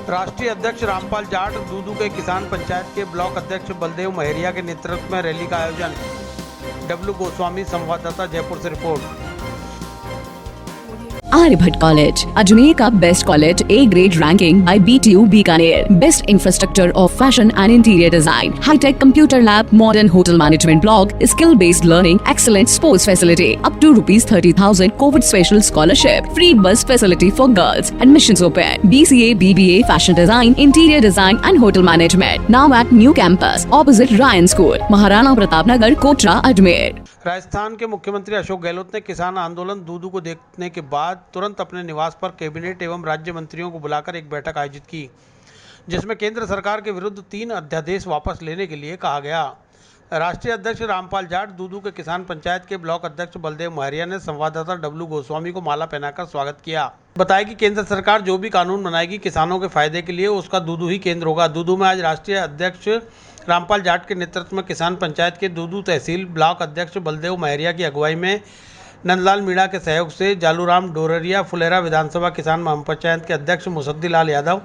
राष्ट्रीय अध्यक्ष रामपाल जाट, दूदू के किसान पंचायत के ब्लॉक अध्यक्ष बलदेव महरिया के नेतृत्व में रैली का आयोजन। डब्ल्यू गोस्वामी, संवाददाता, जयपुर से रिपोर्ट। आर्यभट्ट कॉलेज, अजमेर का best college, A grade ranking by BTU Bikaner. Best infrastructure of fashion and interior design, hitech computer lab, modern hotel management block, skill based learning, excellent sports facility, up to ₹30,000 covid special scholarship, free bus facility for girls, admissions open, BCA, BBA, fashion design, interior design and hotel management, now at new campus opposite Ryan school, Maharana Pratap Nagar, Kotra, Ajmer. Rajasthan के मुख्यमंत्री अशोक गहलोत ने किसान आंदोलन दूदू को देखने के बाद तुरंत अपने निवास पर कैबिनेट एवं राज्य मंत्रियों को बुलाकर एक बैठक आयोजित की, जिसमें केंद्र सरकार के विरुद्ध 3 अध्यादेश वापस लेने के लिए कहा गया। राष्ट्रीय अध्यक्ष रामपाल जाट, दूदू के किसान पंचायत के ब्लॉक अध्यक्ष बलदेव महरिया ने संवाददाता डब्ल्यू गोस्वामी को माला पहनाकर स्वागत किया। बताया कि केंद्र सरकार जो भी कानून बनाएगी किसानों के फायदे के लिए, उसका दूदू ही केंद्र होगा। दूदू में आज राष्ट्रीय अध्यक्ष रामपाल जाट के नेतृत्व में किसान पंचायत के दूदू तहसील ब्लॉक अध्यक्ष बलदेव महरिया की अगुवाई में नंदलाल मीणा के सहयोग से जालूराम डोररिया, फुलेरा विधानसभा किसान महापंचायत के अध्यक्ष मुसद्दी लाल यादव,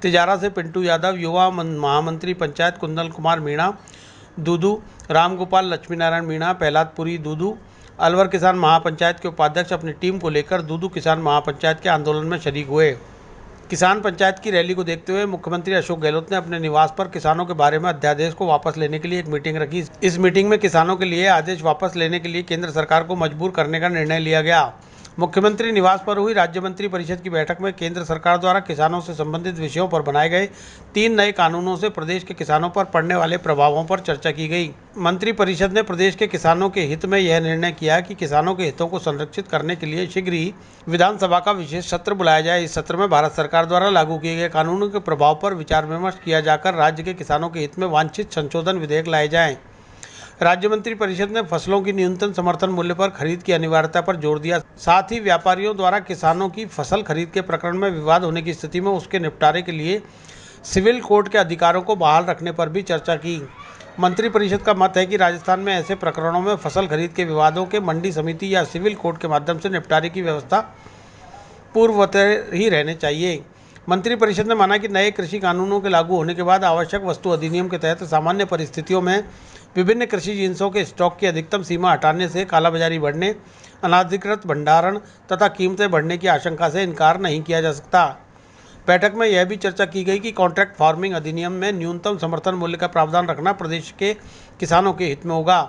तिजारा से पिंटू यादव, युवा महामंत्री पंचायत कुंदन कुमार मीणा दूदू, रामगोपाल लक्ष्मी नारायण मीणा पहलादपुरी दूदू, अलवर किसान महापंचायत के उपाध्यक्ष अपनी टीम को लेकर दूदू किसान महापंचायत के आंदोलन में शरीक हुए। किसान पंचायत की रैली को देखते हुए मुख्यमंत्री अशोक गहलोत ने अपने निवास पर किसानों के बारे में अध्यादेश को वापस लेने के लिए एक मीटिंग रखी। इस मीटिंग में किसानों के लिए आदेश वापस लेने के लिए केंद्र सरकार को मजबूर करने का निर्णय लिया गया। मुख्यमंत्री निवास पर हुई राज्य मंत्री परिषद की बैठक में केंद्र सरकार द्वारा किसानों से संबंधित विषयों पर बनाए गए 3 नए कानूनों से प्रदेश के किसानों पर पड़ने वाले प्रभावों पर चर्चा की गई। मंत्री परिषद ने प्रदेश के किसानों के हित में यह निर्णय किया कि किसानों के हितों को संरक्षित करने के लिए शीघ्र ही विधानसभा का विशेष सत्र बुलाया जाए। इस सत्र में भारत सरकार द्वारा लागू किए गए कानूनों के प्रभाव पर विचार विमर्श किया जाकर राज्य के किसानों के हित में वांछित संशोधन विधेयक लाए जाएं। राज्य मंत्री परिषद ने फसलों की न्यूनतम समर्थन मूल्य पर खरीद की अनिवार्यता पर जोर दिया। साथ ही व्यापारियों द्वारा किसानों की फसल खरीद के प्रकरण में विवाद होने की स्थिति में उसके निपटारे के लिए सिविल कोर्ट के अधिकारों को बहाल रखने पर भी चर्चा की। मंत्री परिषद का मत है कि राजस्थान में ऐसे प्रकरणों में फसल खरीद के विवादों के मंडी समिति या सिविल कोर्ट के माध्यम से निपटारे की व्यवस्था पूर्ववत ही रहने चाहिए। मंत्री परिषद ने माना कि नए कृषि कानूनों के लागू होने के बाद आवश्यक वस्तु अधिनियम के तहत सामान्य परिस्थितियों में विभिन्न कृषि जिन्सों के स्टॉक की अधिकतम सीमा हटाने से कालाबाजारी बढ़ने, अनाधिकृत भंडारण तथा कीमतें बढ़ने की आशंका से इनकार नहीं किया जा सकता। बैठक में यह भी चर्चा की गई कि कॉन्ट्रैक्ट फार्मिंग अधिनियम में न्यूनतम समर्थन मूल्य का प्रावधान रखना प्रदेश के किसानों के हित में होगा।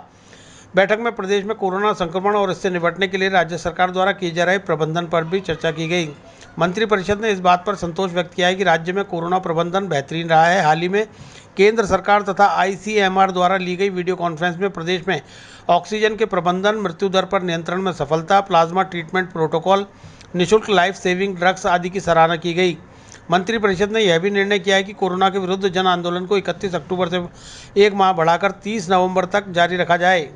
बैठक में प्रदेश में कोरोना संक्रमण और इससे निपटने के लिए राज्य सरकार द्वारा किए जा रहे प्रबंधन पर भी चर्चा की गई। मंत्री परिषद ने इस बात पर संतोष व्यक्त किया है कि राज्य में कोरोना प्रबंधन बेहतरीन रहा है। हाल ही में केंद्र सरकार तथा ICMR द्वारा ली गई वीडियो कॉन्फ्रेंस में प्रदेश में ऑक्सीजन के प्रबंधन, मृत्यु दर पर नियंत्रण में सफलता, प्लाज्मा ट्रीटमेंट प्रोटोकॉल, निःशुल्क लाइफ सेविंग ड्रग्स आदि की सराहना की गई। मंत्री परिषद ने यह भी निर्णय किया है कि कोरोना के विरुद्ध जन आंदोलन को 31 अक्टूबर से 1 माह बढ़ाकर 30 नवंबर तक जारी रखा जाए।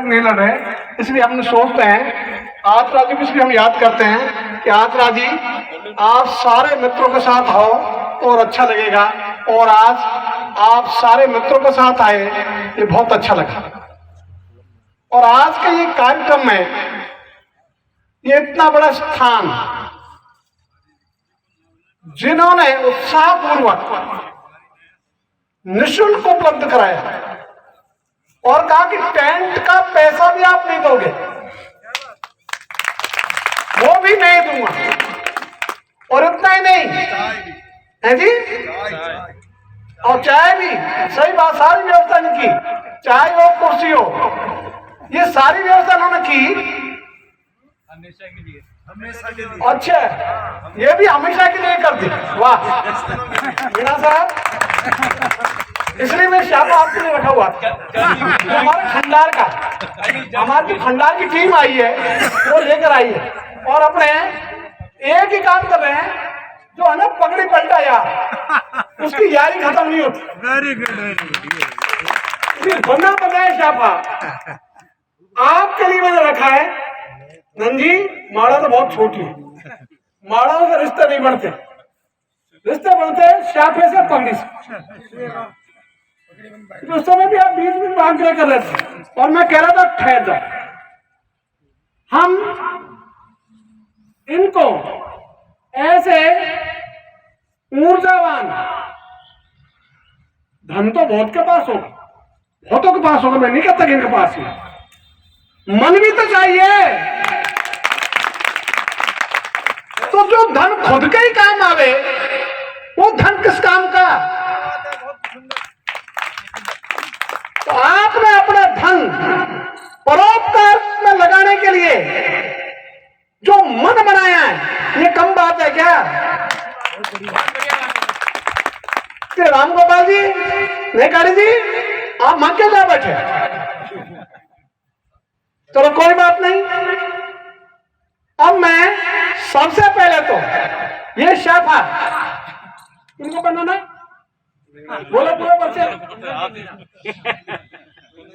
नहीं लड़ रहे, इसलिए हम सोचते हैं आत्रा जी को इसलिए हम याद करते हैं कि आत्रा जी आप सारे मित्रों के साथ आओ और अच्छा लगेगा। और आज आप सारे मित्रों के साथ आए, ये बहुत अच्छा लगा। और आज के ये कार्यक्रम में ये इतना बड़ा स्थान जिन्होंने उत्साहपूर्वक निःशुल्क उपलब्ध कराया और कहा कि टेंट का पैसा भी आप नहीं दोगे, वो भी मैं दूंगा। और इतना ही नहीं है जी, और चाय भी, सही बात, सारी व्यवस्था इनकी, चाय हो कुर्सी हो, ये सारी व्यवस्था उन्होंने की हमेशा के लिए। अच्छा, ये भी हमेशा के लिए कर दी। वाह मीणा साहब, इसलिए मैं शापा आपके लिए रखा हुआ था। हमारे खंडार का, हमारी खंडार की टीम आई है, वो लेकर आई है और अपने एक ही काम कर रहे हैं, जो है ना पगड़ी पलटा यार, उसकी यारी खत्म नहीं होती। Very good. बना बताए शापा आपके लिए मैंने रखा है। नंदी माड़ा तो बहुत छोटी है, माड़ाओं से रिश्ते नहीं बढ़ते, रिश्ते बनते हैं शाफे से पगड़ी से। तो उस समय भी आप बीच में आग्रह कर रहे थे और मैं कह रहा था ठहर जाओ, हम इनको ऐसे ऊर्जावान, धन तो बहुत के पास होगा, बहुतों के पास होगा, मैं नहीं कहता कि इनके पास ही, मन भी तो चाहिए। तो जो धन खुद के ही काम आवे वो धन किस काम का? तो आपने अपना धन परोपकार में लगाने के लिए जो मन बनाया है, ये कम बात है क्या? राम गोपाल जी, नेकारी जी, आप मां क्यों जा बैठे? चलो कोई बात नहीं। अब मैं सबसे पहले तो ये शाफा इनको बनाना, बोलो पूरे बच्चे।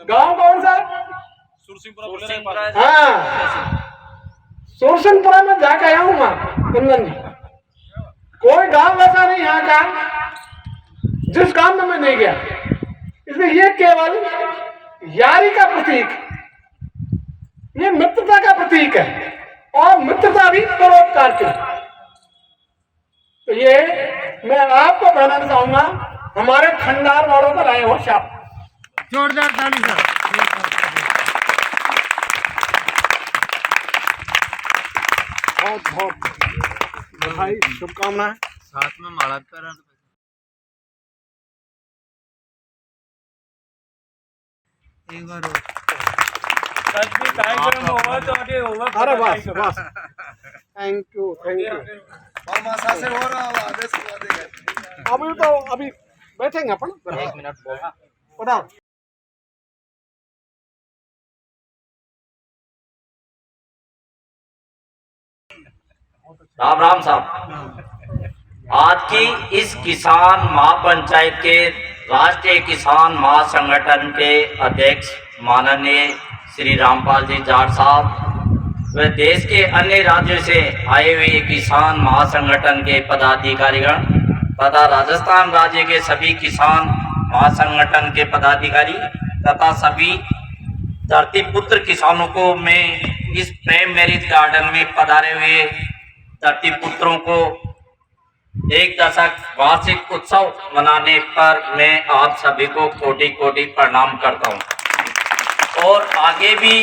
गांव कौन सा? हाँ, सुरसिंहपुरा में जाके आया हूं वहां कुंदन जी। कोई गांव ऐसा नहीं यहाँ का जिस गांव में मैं नहीं गया। इसलिए ये केवल यारी का प्रतीक, ये मित्रता का प्रतीक है और मित्रता भी परोपकार की। तो ये मैं आपको कहना चाहूंगा, हमारे खंडार वालों का लाए हो शाप। जोरदार ताली सर। बहुत बहुत भाई शुभकामनाएं। साथ में माला कर एक बार अरे बस बस, थैंक यू थैंक यू। अभी तो अभी बैठेंगे अपन, 1 मिनट बताओ। राम राम साहब, आज की इस किसान महापंचायत के राष्ट्रीय किसान महासंगठन के अध्यक्ष माननीय श्री रामपाल जी जाट साहब व देश के अन्य राज्यों से आए हुए किसान महासंगठन के पदाधिकारीगण तथा राजस्थान राज्य के सभी किसान महासंगठन के पदाधिकारी तथा सभी धरती पुत्र किसानों को मैं इस प्रेम मैरिज गार्डन में पधारे हुए धरती पुत्रों को एक दशक वार्षिक उत्सव मनाने पर मैं आप सभी को कोटि कोटि प्रणाम करता हूं। और आगे भी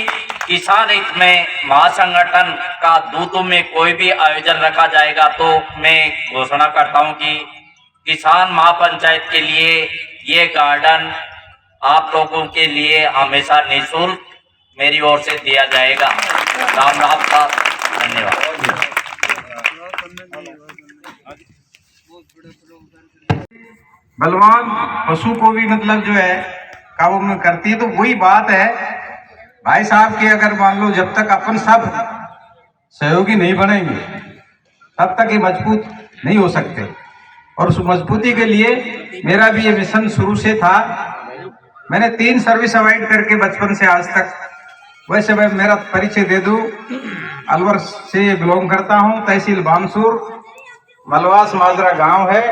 किसान हित में महासंगठन का दूतों में कोई भी आयोजन रखा जाएगा तो मैं घोषणा करता हूं कि किसान महापंचायत के लिए ये गार्डन आप लोगों के लिए हमेशा निःशुल्क मेरी ओर से दिया जाएगा। राम राम का धन्यवाद। बलवान पशु को भी मतलब जो है काबू में करती है। तो वही बात है भाई साहब कि अगर मान लो जब तक अपन सब सहयोगी नहीं बनेंगे तब तक ये मजबूत नहीं हो सकते। और उस मजबूती के लिए मेरा भी ये मिशन शुरू से था। मैंने 3 सर्विस अवॉइड करके बचपन से आज तक, वैसे मैं मेरा परिचय दे दूं, अलवर से बिलोंग करता हूं, तहसील बानसूर, मलवास माजरा गांव है,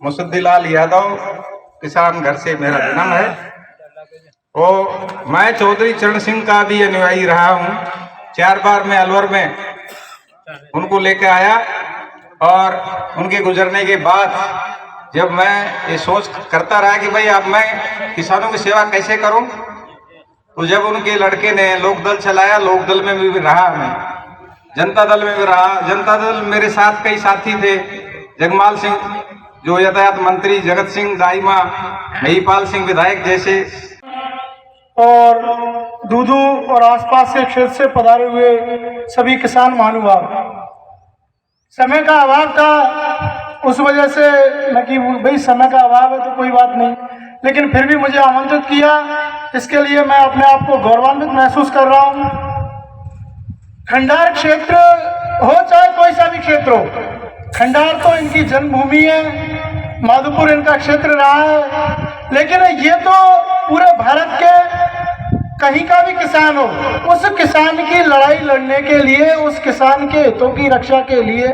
मुसद्दीलाल यादव किसान घर से मेरा जन्म है। और मैं चौधरी चरण सिंह का भी अनुयायी रहा हूं। 4 बार मैं अलवर में उनको लेकर आया और उनके गुजरने के बाद जब मैं ये सोच करता रहा कि भाई अब मैं किसानों की सेवा कैसे करूं, तो जब उनके लड़के ने लोकदल चलाया, लोकदल में भी रहा, मैं जनता दल में भी रहा। जनता दल मेरे साथ कई साथी थे, जगमाल सिंह जो यातायात मंत्री, जगत सिंह दाईमा, महिपाल सिंह विधायक जैसे, और दूधू और आसपास के क्षेत्र से पधारे हुए सभी किसान महानुभाव। समय का अभाव था, उस वजह से न कि भाई समय का अभाव है तो कोई बात नहीं, लेकिन फिर भी मुझे आमंत्रित किया, इसके लिए मैं अपने आप को गौरवान्वित महसूस कर रहा हूँ। खंडार क्षेत्र हो चाहे कोई सा भी क्षेत्र हो, खंडार तो इनकी जन्मभूमि है, माधोपुर इनका क्षेत्र रहा है, लेकिन ये तो पूरे भारत के कहीं का भी किसान हो, उस किसान की लड़ाई लड़ने के लिए, उस किसान के हितों की रक्षा के लिए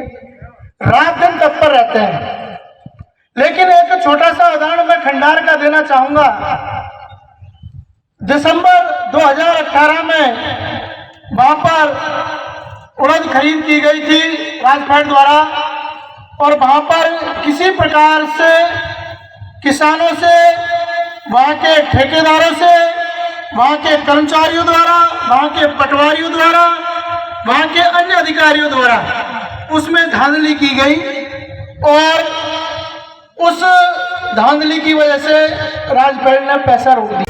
रात दिन तत्पर रहते हैं। लेकिन एक छोटा सा उदाहरण मैं खंडार का देना चाहूंगा। दिसंबर 2018 में वहां पर उड़द खरीद की गई थी राजफेड द्वारा, और वहां पर किसी प्रकार से किसानों से, वहां के ठेकेदारों से, वहां के कर्मचारियों द्वारा, वहां के पटवारियों द्वारा, वहां के अन्य अधिकारियों द्वारा उसमें धांधली की गई, और उस धांधली की वजह से राजफेड ने पैसा रोक दिया।